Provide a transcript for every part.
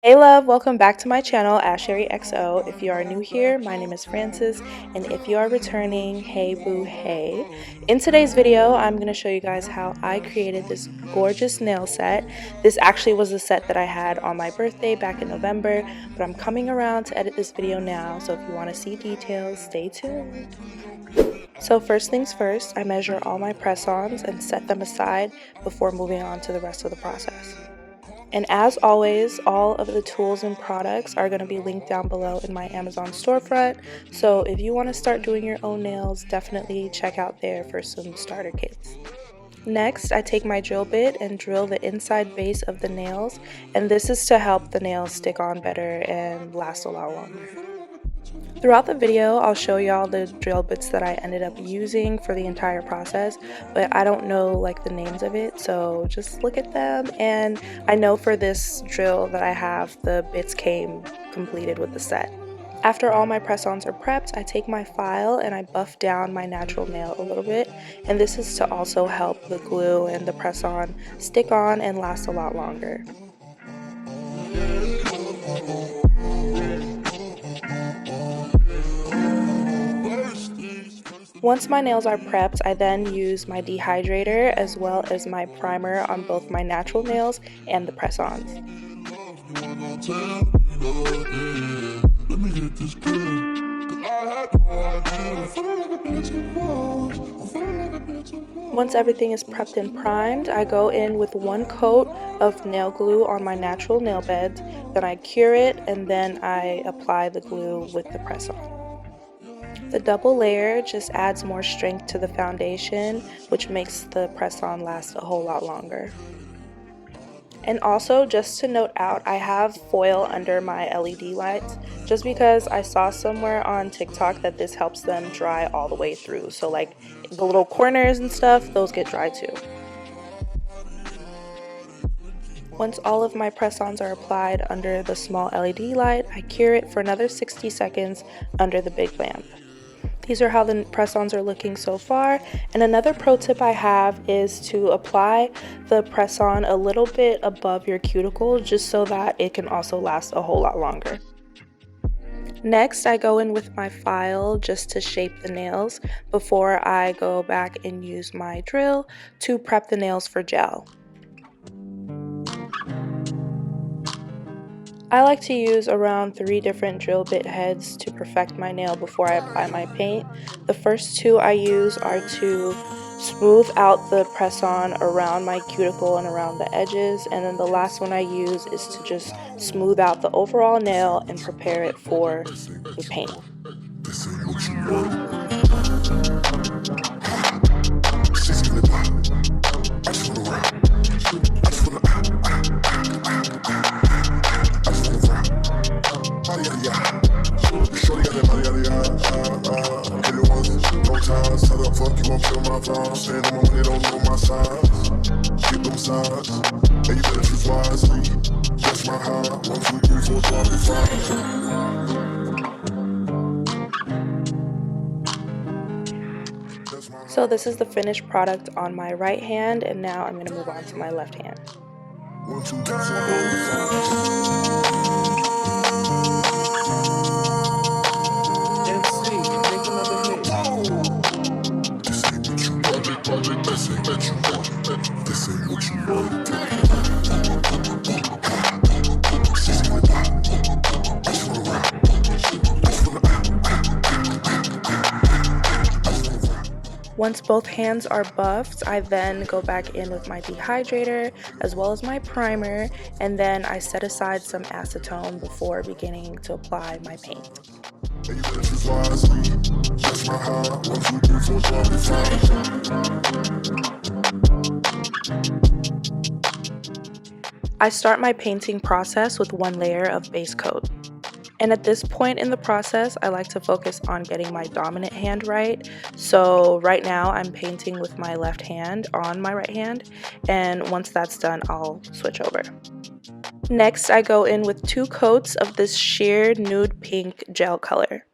Hey love, welcome back to my channel, Asheri XO. If you are new here, my name is Francis, and if you are returning, hey boo hey. In today's video, I'm going to show you guys how I created this gorgeous nail set. This actually was the set that I had on my birthday back in November, but I'm coming around to edit this video now, so if you want to see details, stay tuned. So first things first, I measure all my press-ons and set them aside before moving on to the rest of the process. And as always, all of the tools and products are going to be linked down below in my Amazon storefront. So if you want to start doing your own nails, definitely check out there for some starter kits. Next, I take my drill bit and drill the inside base of the nails, and this is to help the nails stick on better and last a lot longer. Throughout the video, I'll show y'all the drill bits that I ended up using for the entire process, but I don't know like the names of it, so just look at them. And I know for this drill that I have, the bits came completed with the set. After all my press-ons are prepped, I take my file and I buff down my natural nail a little bit, and this is to also help the glue and the press-on stick on and last a lot longer. Once my nails are prepped, I then use my dehydrator as well as my primer on both my natural nails and the press-ons. Once everything is prepped and primed, I go in with one coat of nail glue on my natural nail beds, then I cure it, and then I apply the glue with the press-on. The double layer just adds more strength to the foundation, which makes the press-on last a whole lot longer. And also, just to note out, I have foil under my LED lights just because I saw somewhere on TikTok that this helps them dry all the way through. So like the little corners and stuff, those get dry too. Once all of my press-ons are applied under the small LED light, I cure it for another 60 seconds under the big lamp. These are how the press-ons are looking so far. And another pro tip I have is to apply the press-on a little bit above your cuticle just so that it can also last a whole lot longer. Next, I go in with my file just to shape the nails before I go back and use my drill to prep the nails for gel. I like to use around 3 different drill bit heads to perfect my nail before I apply my paint. The first 2 I use are to smooth out the press-on around my cuticle and around the edges, and then the last one I use is to just smooth out the overall nail and prepare it for the paint. So this is the finished product on my right hand, and now I'm going to move on to my left hand. Once both hands are buffed, I then go back in with my dehydrator as well as my primer, and then I set aside some acetone before beginning to apply my paint. I start my painting process with one layer of base coat. And at this point in the process, I like to focus on getting my dominant hand right. So right now I'm painting with my left hand on my right hand, and once that's done, I'll switch over. Next, I go in with 2 coats of this sheer nude pink gel color.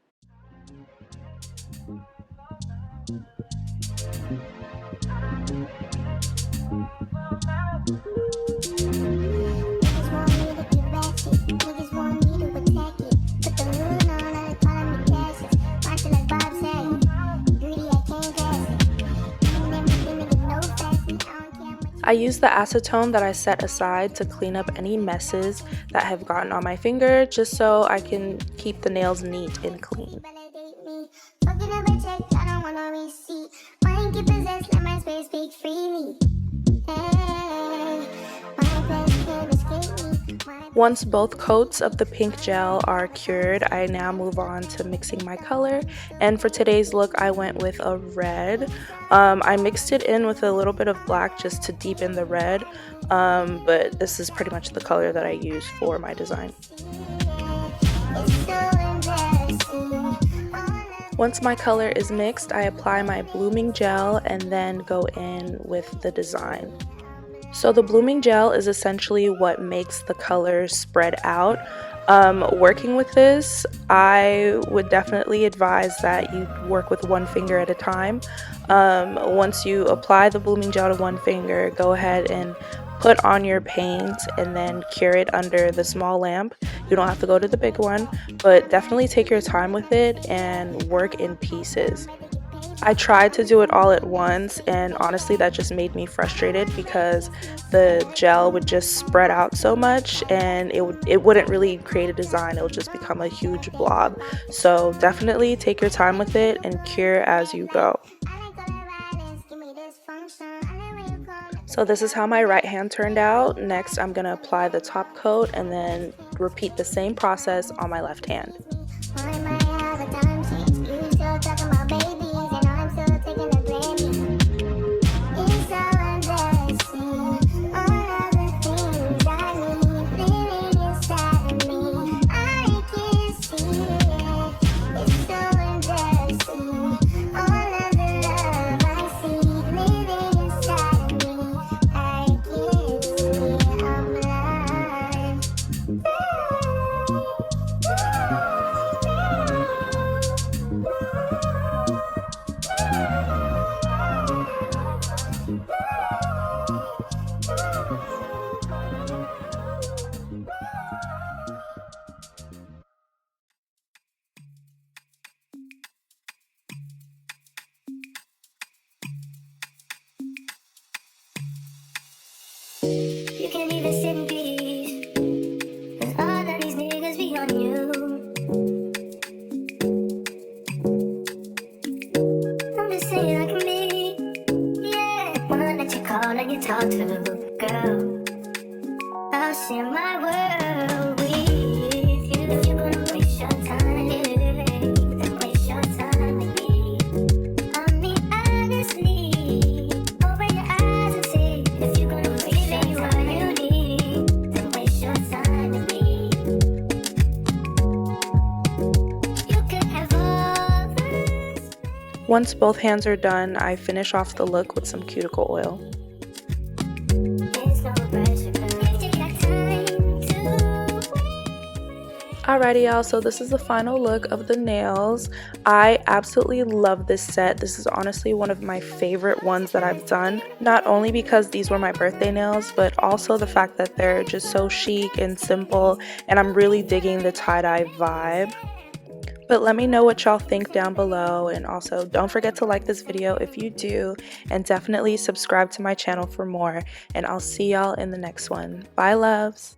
I use the acetone that I set aside to clean up any messes that have gotten on my finger, just so I can keep the nails neat and clean. Once both coats of the pink gel are cured, I now move on to mixing my color, and for today's look I went with a red. I mixed it in with a little bit of black just to deepen the red, but this is pretty much the color that I use for my design. Once my color is mixed, I apply my blooming gel and then go in with the design. So the blooming gel is essentially what makes the colors spread out. Working with this, I would definitely advise that you work with one finger at a time. Once you apply the blooming gel to one finger, go ahead and put on your paint and then cure it under the small lamp. You don't have to go to the big one, but definitely take your time with it and work in pieces. I tried to do it all at once, and honestly that just made me frustrated because the gel would just spread out so much and it wouldn't really create a design. It would just become a huge blob. So definitely take your time with it and cure as you go. So this is how my right hand turned out. Next I'm going to apply the top coat and then repeat the same process on my left hand. You can't even sit in peace, 'cause all of these niggas be on you. I'm just saying I can be, yeah, one that you call and you talk to, girl. I'll share my world with you. If you're gonna waste your time, then waste your time with me. I mean, honestly, open your eyes and see. If you're gonna waste your time, you need, then waste your time with me. You could have all this. Once both hands are done, I finish off the look with some cuticle oil. Alrighty y'all, so this is the final look of the nails. I absolutely love this set. This is honestly one of my favorite ones that I've done. Not only because these were my birthday nails, but also the fact that they're just so chic and simple, and I'm really digging the tie-dye vibe. But let me know what y'all think down below, and also don't forget to like this video if you do, and definitely subscribe to my channel for more, and I'll see y'all in the next one. Bye loves!